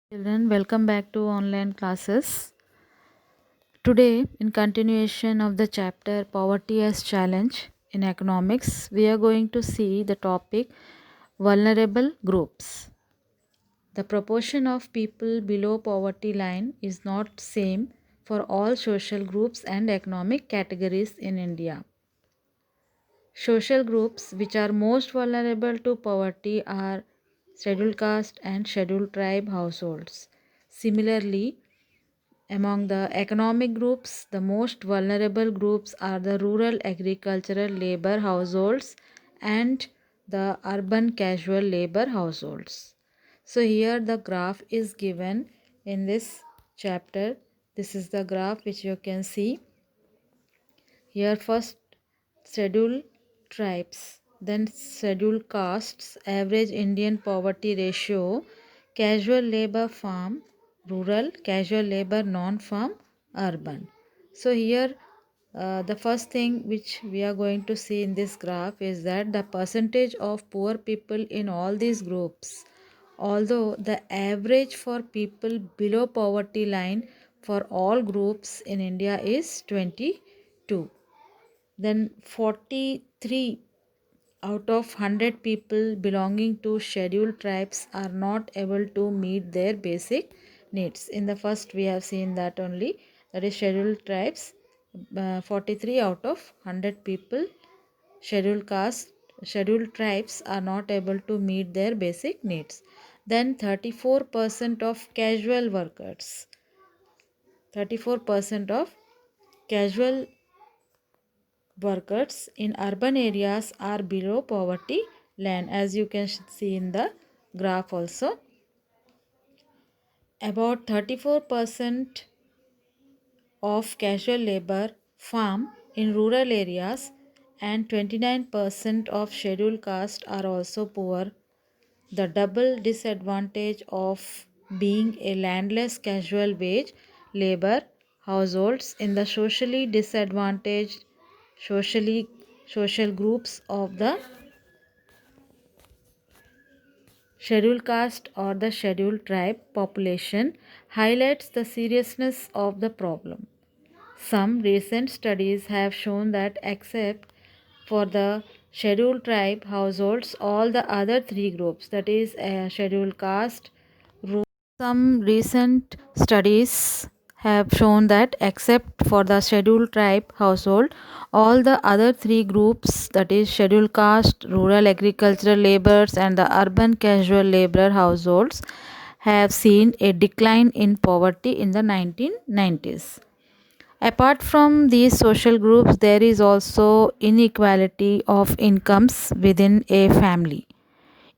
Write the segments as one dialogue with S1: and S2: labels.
S1: Children, welcome back to online classes. Today, in continuation of the chapter Poverty as Challenge in Economics, we are going to see the topic Vulnerable Groups. The proportion of people below poverty line is not same for all social groups and economic categories in India. Social groups which are most vulnerable to poverty are scheduled caste and scheduled tribe households. Similarly, among the economic groups, the most vulnerable groups are the rural agricultural labor households and the urban casual labor households. So, here the graph is given in this chapter. This is the graph which you can see. Here, first scheduled tribes, then scheduled castes, average Indian poverty ratio, casual labor farm, rural, casual labor non-farm, urban. So here the first thing which we are going to see in this graph is that the percentage of poor people in all these groups, although the average for people below poverty line for all groups in India is 22, then 43 out of 100 people belonging to scheduled tribes are not able to meet their basic needs. In the first we have seen that only, that is scheduled tribes, 43 out of 100 people scheduled caste scheduled tribes are not able to meet their basic needs. Then 34% of casual workers, 34% of casual workers in urban areas are below poverty line, as you can see in the graph also. About 34% of casual labor farm in rural areas and 29% of scheduled caste are also poor. The double disadvantage of being a landless casual wage labor households in the socially disadvantaged socially social groups of the scheduled caste or the scheduled tribe population highlights the seriousness of the problem. Some recent studies have shown that except for the scheduled tribe households, all the other three groups, that is scheduled caste, some recent studies have shown that except for the scheduled tribe household, all the other three groups, that is scheduled caste, rural agricultural laborers and the urban casual laborer households, have seen a decline in poverty in the 1990s. Apart from these social groups, there is also inequality of incomes within a family.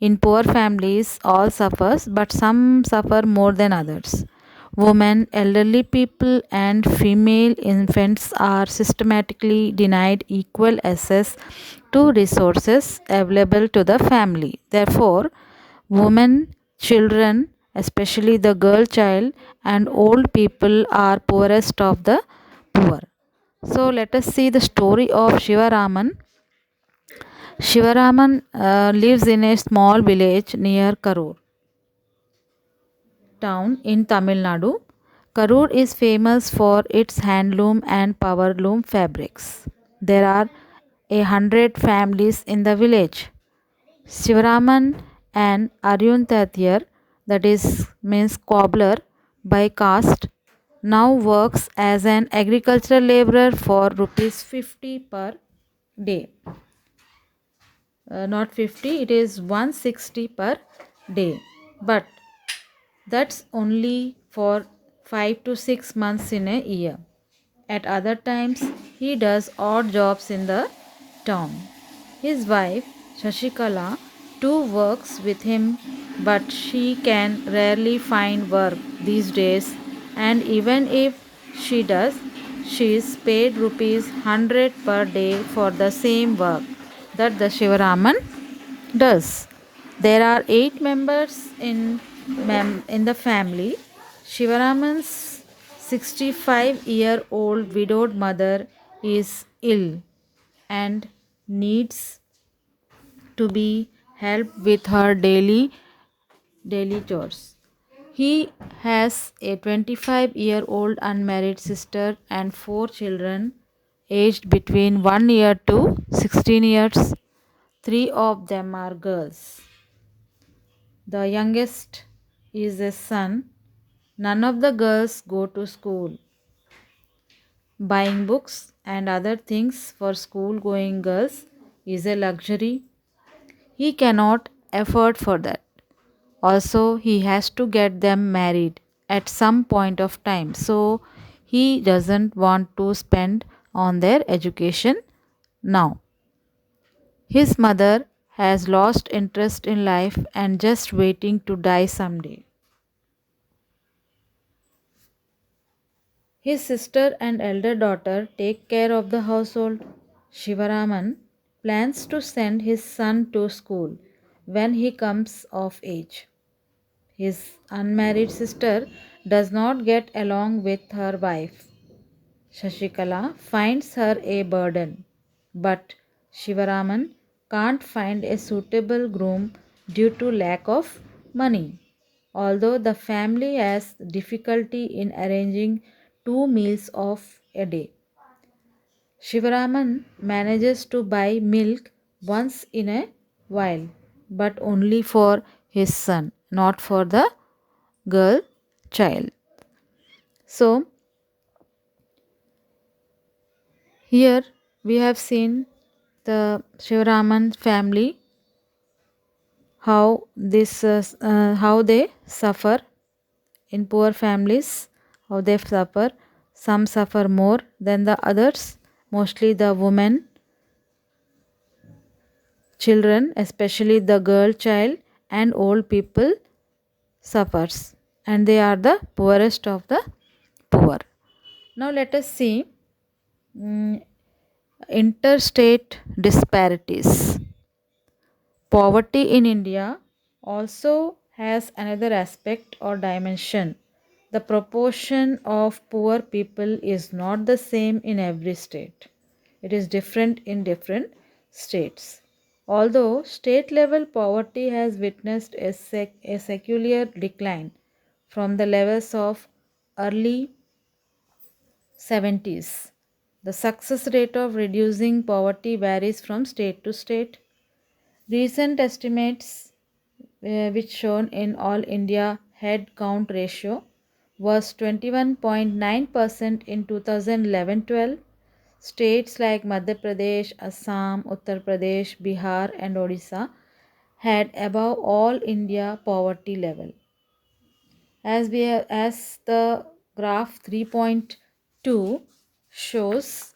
S1: In poor families, all suffers, but some suffer more than others. Women, elderly people, and female infants are systematically denied equal access to resources available to the family. Therefore, women, children, especially the girl child, and old people are poorest of the poor. So, let us see the story of Shivaraman. Shivaraman lives in a small village near Karur town in Tamil Nadu. Karur is famous for its handloom and powerloom fabrics. There are 100 families in the village. Shivaraman and Aryuntatyar, that is means cobbler by caste, now works as an agricultural laborer for rupees 50 per day. Not 50, it is 160 per day, but that's only for 5 to 6 months in a year. At other times he does odd jobs in the town. His wife Shashikala too works with him, but she can rarely find work these days, and even if she does, she is paid rupees 100 per day for the same work that the Shivaraman does. There are 8 members in the family. Shivaraman's 65-year-old widowed mother is ill and needs to be helped with her daily chores. He has a 25-year-old unmarried sister and 4 children aged between 1 year to 16 years. 3 of them are girls. The youngest is a son. None of the girls go to school. Buying books and other things for school going girls is a luxury. He cannot afford for that. Also, he has to get them married at some point of time. So, he doesn't want to spend on their education now. His mother has lost interest in life and just waiting to die someday. His sister and elder daughter take care of the household. Shivaraman plans to send his son to school when he comes of age. His unmarried sister does not get along with her wife. Shashikala finds her a burden, but Shivaraman can't find a suitable groom due to lack of money. Although the family has difficulty in arranging 2 meals of a day, Shivaraman manages to buy milk once in a while, but only for his son, not for the girl child. So, here we have seen the Shivaraman family, how they suffer in poor families, how they suffer. Some suffer more than the others, mostly the women, children, especially the girl child and old people suffers, and they are the poorest of the poor. Now let us see interstate disparities. Poverty in India also has another aspect or dimension. The proportion of poor people is not the same in every state. It is different in different states. Although state level poverty has witnessed a secular decline from the levels of early 70s, the success rate of reducing poverty varies from state to state. Recent estimates, which shown in All India head count ratio, was 21.9% in 2011-12. States like Madhya Pradesh, Assam, Uttar Pradesh, Bihar, and Odisha had above all India poverty level. As the graph 3.2 shows,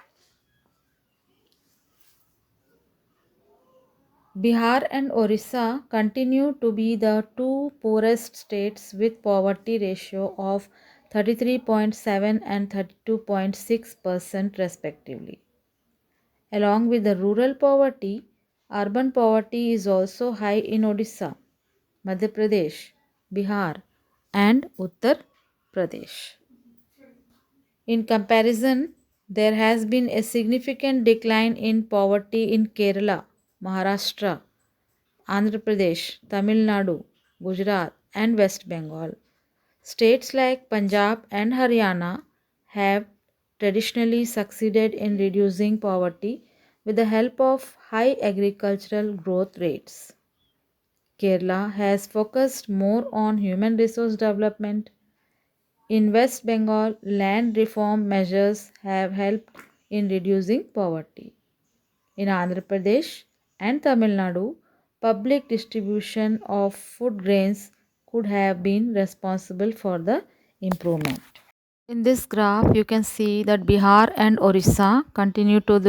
S1: Bihar and Orissa continue to be the two poorest states with poverty ratio of 33.7 and 32.6% respectively. Along with the rural poverty, urban poverty is also high in Odisha, Madhya Pradesh, Bihar, and Uttar Pradesh. In comparison, there has been a significant decline in poverty in Kerala, Maharashtra, Andhra Pradesh, Tamil Nadu, Gujarat, and West Bengal. States like Punjab and Haryana have traditionally succeeded in reducing poverty with the help of high agricultural growth rates. Kerala has focused more on human resource development. In West Bengal, land reform measures have helped in reducing poverty. In Andhra Pradesh and Tamil Nadu, public distribution of food grains could have been responsible for the improvement. In this graph, you can see that Bihar and Orissa continue to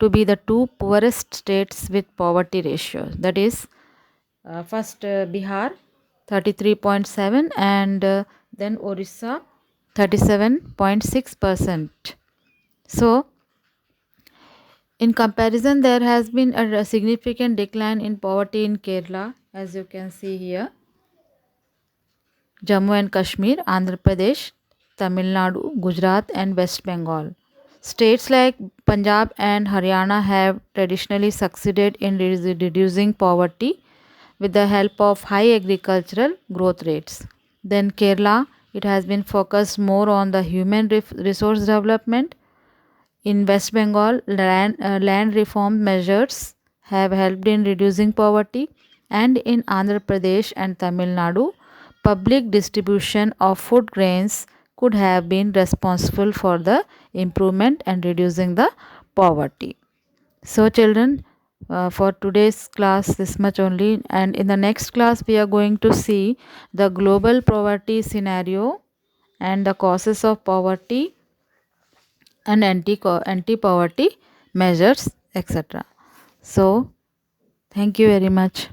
S1: be the two poorest states with poverty ratio. That is, first Bihar 33.7 and then Orissa 37.6%. So, in comparison, there has been a significant decline in poverty in Kerala, as you can see here. Jammu and Kashmir, Andhra Pradesh, Tamil Nadu, Gujarat, and West Bengal. States like Punjab and Haryana have traditionally succeeded in reducing poverty with the help of high agricultural growth rates. Then Kerala, it has been focused more on the human resource development. In West Bengal, land reform measures have helped in reducing poverty, and in Andhra Pradesh and Tamil Nadu, public distribution of food grains could have been responsible for the improvement and reducing the poverty. So children, for today's class this much only, and in the next class we are going to see the global poverty scenario and the causes of poverty and anti poverty measures, etc. So thank you very much.